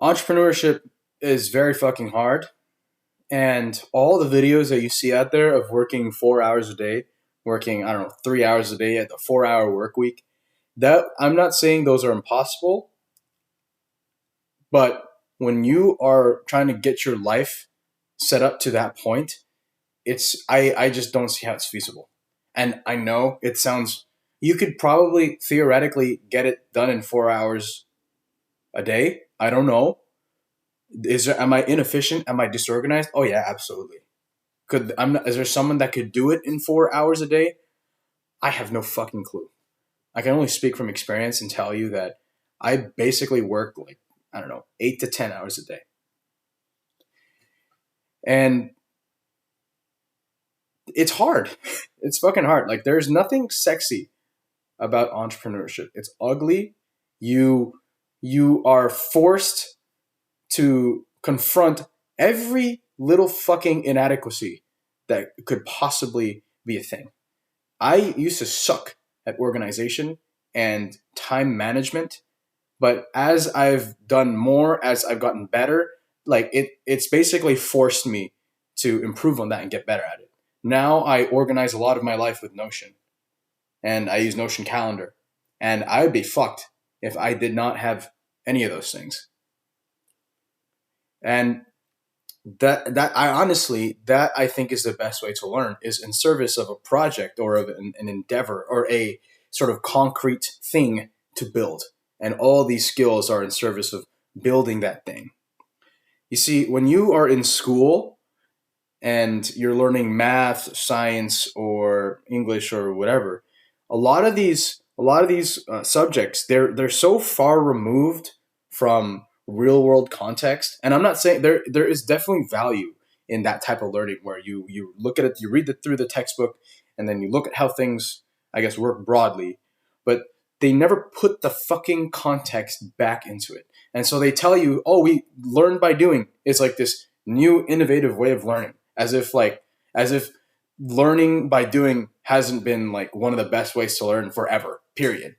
Entrepreneurship is very fucking hard. And all the videos that you see out there of working 4 hours a day, working, I don't know, 3 hours a day at the 4 hour work week, that I'm not saying those are impossible, but when you are trying to get your life set up to that point, I just don't see how it's feasible. And I know it sounds you could probably theoretically get it done in 4 hours a day. I don't know. Am I inefficient? Am I disorganized? Oh yeah, absolutely. Is there someone that could do it in 4 hours a day? I have no fucking clue. I can only speak from experience and tell you that I basically work like, I don't know, 8 to 10 hours a day. And it's hard. It's fucking hard. Like there's nothing sexy about entrepreneurship. It's ugly. You you are forced to confront every little fucking inadequacy that could possibly be a thing. I used to suck at organization and time management, but as I've done more, as I've gotten better, like it's basically forced me to improve on that and get better at it. Now I organize a lot of my life with Notion and I use Notion Calendar. And I would be fucked if I did not have any of those things. And that I honestly that I think is the best way to learn is in service of a project or of an endeavor or a sort of concrete thing to build. And all these skills are in service of building that thing. You see, when you are in school and you're learning math, science, or English or whatever, a lot of these subjects they're so far removed from real world context. And I'm not saying there is definitely value in that type of learning where you look at it, you read it through the textbook, and then you look at how things I guess work broadly, but they never put the fucking context back into it. And so they tell you, oh, we learn by doing. It's like this new innovative way of learning, as if learning by doing hasn't been like one of the best ways to learn forever. Period.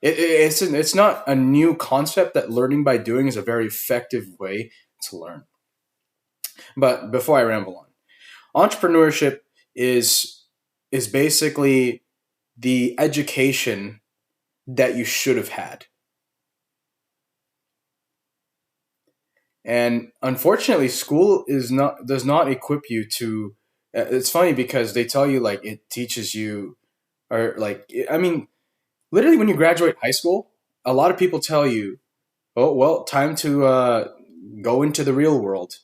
It's not a new concept that learning by doing is a very effective way to learn. But before I ramble on, entrepreneurship is is basically the education that you should have had. And unfortunately, school is not does not equip you to. It's funny because they tell you like it teaches you, or like I mean, literally when you graduate high school, a lot of people tell you, "Oh well, time to go into the real world."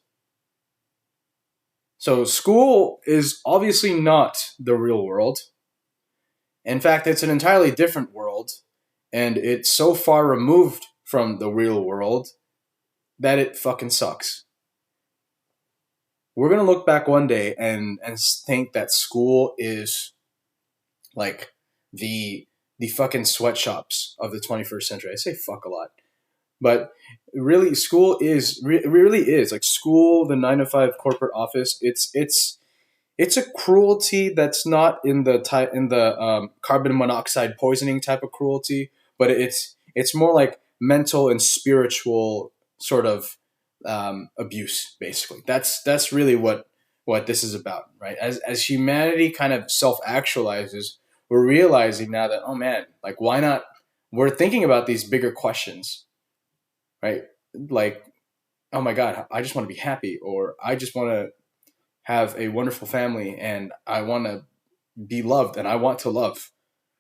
So school is obviously not the real world. In fact, it's an entirely different world, and it's so far removed from the real world that it fucking sucks. We're gonna look back one day and think that school is like the the fucking sweatshops of the 21st century. I say fuck a lot, but really, school is really is like school, the 9 to 5 corporate office. It's a cruelty that's not in the carbon monoxide poisoning type of cruelty, but it's more like mental and spiritual sort of abuse. Basically, that's really what this is about, right? As humanity kind of self actualizes, we're realizing now that oh man, like why not? We're thinking about these bigger questions, right? Like oh my god, I just want to be happy, or I just want to have a wonderful family and I want to be loved and I want to love,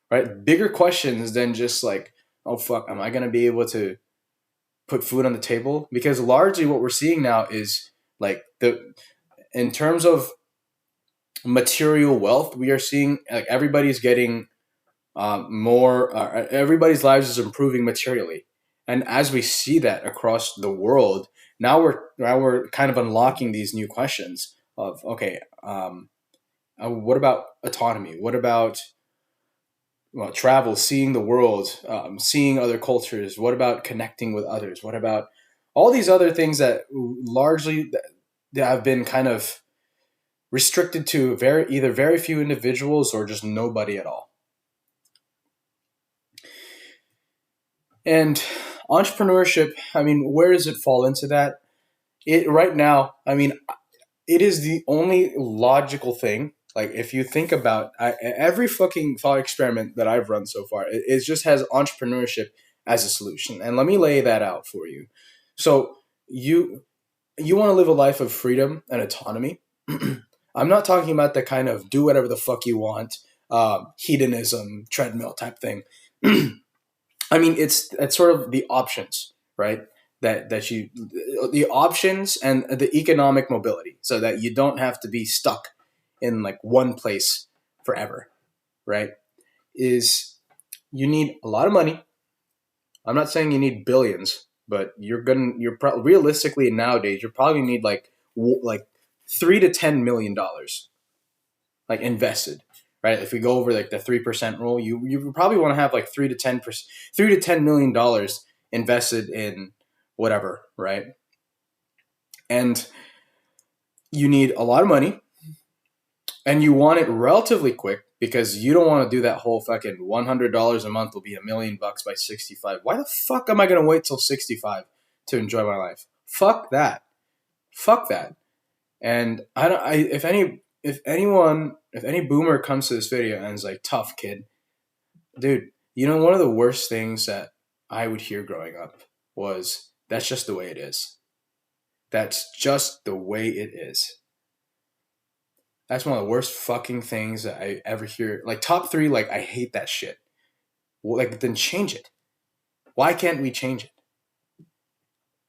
right? Bigger questions than just like, oh fuck, am I going to be able to put food on the table? Because largely what we're seeing now is like in terms of material wealth, we are seeing like everybody's getting more, everybody's lives is improving materially. And as we see that across the world, now we're kind of unlocking these new questions of okay, what about autonomy? What about well, travel, seeing the world, seeing other cultures? What about connecting with others? What about all these other things that largely that have been kind of restricted to either very few individuals or just nobody at all? And entrepreneurship, I mean, where does it fall into that? It right now, I mean, it is the only logical thing. Like if you think about every fucking thought experiment that I've run so far, it just has entrepreneurship as a solution. And let me lay that out for you. So you you want to live a life of freedom and autonomy. I'm not talking about the kind of do whatever the fuck you want, hedonism treadmill type thing. I mean, it's sort of the options, right? That you the options and the economic mobility, so that you don't have to be stuck in like one place forever, right? Is you need a lot of money. I'm not saying you need billions, but realistically nowadays you're probably need like $3 to $10 million like invested, right? If we go over like the 3% rule, you probably want to have like 3 to 10%, $3 to $10 million invested in whatever, right? And you need a lot of money, and you want it relatively quick because you don't want to do that whole fucking $100 a month will be $1 million by 65. Why the fuck am I gonna wait till 65 to enjoy my life? Fuck that. Fuck that. And I don't. If any boomer comes to this video and is like, "Tough kid, dude," one of the worst things that I would hear growing up was, "That's just the way it is. That's just the way it is." That's one of the worst fucking things that I ever hear. Like top three, like I hate that shit. Well, like then change it. Why can't we change it?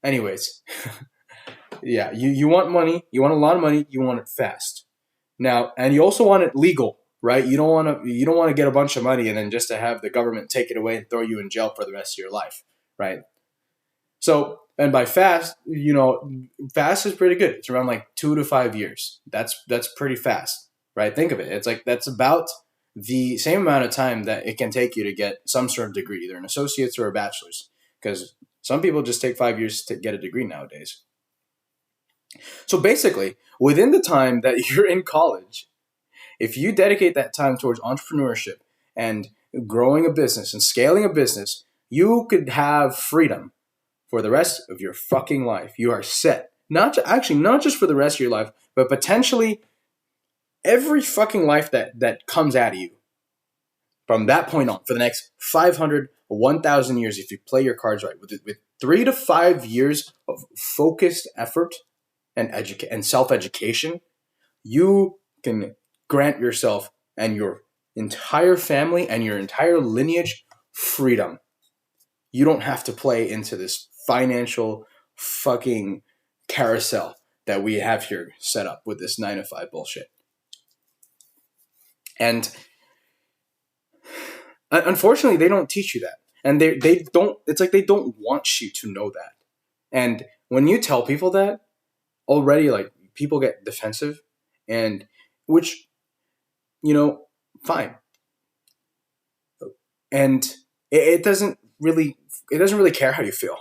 Anyways, yeah, you want money. You want a lot of money. You want it fast. Now, and you also want it legal, right? You don't want to get a bunch of money and then just to have the government take it away and throw you in jail for the rest of your life, right? So, and by fast, fast is pretty good. It's around like 2 to 5 years. That's pretty fast, right? Think of it. It's like that's about the same amount of time that it can take you to get some sort of degree, either an associate's or a bachelor's, because some people just take 5 years to get a degree nowadays. So basically, within the time that you're in college, if you dedicate that time towards entrepreneurship and growing a business and scaling a business, you could have freedom for the rest of your fucking life. You are set. Not just for the rest of your life, but potentially every fucking life that comes out of you from that point on for the next 500 or 1,000 years if you play your cards right. With 3 to 5 years of focused effort and self-education, you can grant yourself and your entire family and your entire lineage freedom. You don't have to play into this financial fucking carousel that we have here set up with this 9 to 5 bullshit. And unfortunately, they don't teach you that. And they don't, it's like they don't want you to know that. And when you tell people that, already like people get defensive, and which, fine. And it doesn't really care how you feel.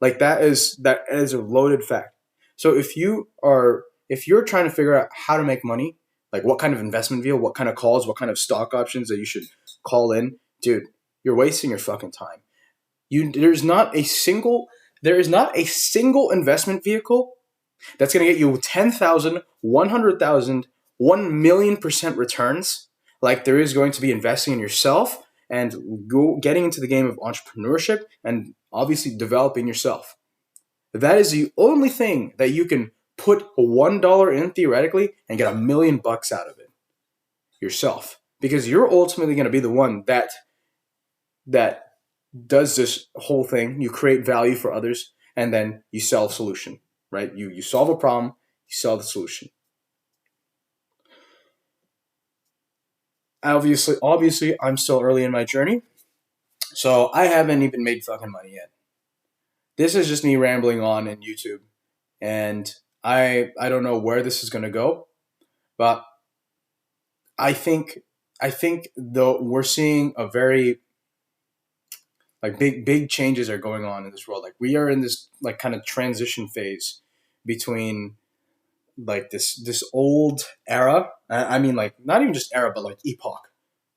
Like that is a loaded fact. So if you're trying to figure out how to make money, like what kind of investment vehicle, what kind of calls, what kind of stock options that you should call in, dude, you're wasting your fucking time. There is not a single investment vehicle that's going to get you 10,000, 100,000, 1,000,000% returns, like there is going to be investing in yourself and getting into the game of entrepreneurship and obviously developing yourself. That is the only thing that you can put $1 in theoretically and get $1,000,000 out of it yourself, because you're ultimately going to be the one that does this whole thing. You create value for others, and then you sell a solution, right? You solve a problem, you sell the solution. Obviously, I'm still early in my journey, so I haven't even made fucking money yet. This is just me rambling on in YouTube, and I don't know where this is going to go, but I think though we're seeing a very like big changes are going on in this world. Like we are in this like kind of transition phase between like this old era. I mean, like not even just era, but like epoch,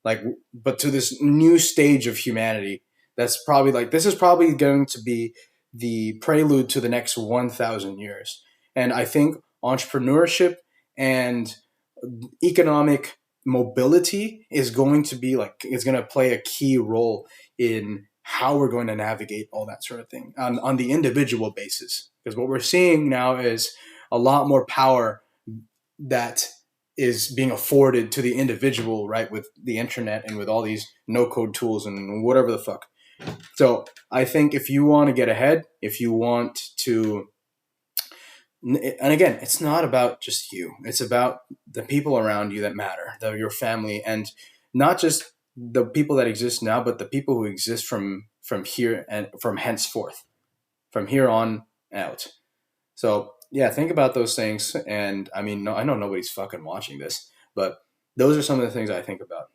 like but to this new stage of humanity That's probably like, this is probably going to be the prelude to the next 1,000 years. And I think entrepreneurship and economic mobility is going to be like, is going to play a key role in how we're going to navigate all that sort of thing on the individual basis. Because what we're seeing now is a lot more power that is being afforded to the individual, right, with the internet and with all these no code tools and whatever the fuck. So I think if you want to get ahead, if you want to, and again, it's not about just you, it's about the people around you that matter, your family, and not just the people that exist now, but the people who exist from here and from henceforth, from here on out. So yeah, think about those things. And I mean, no, I know nobody's fucking watching this, but those are some of the things I think about.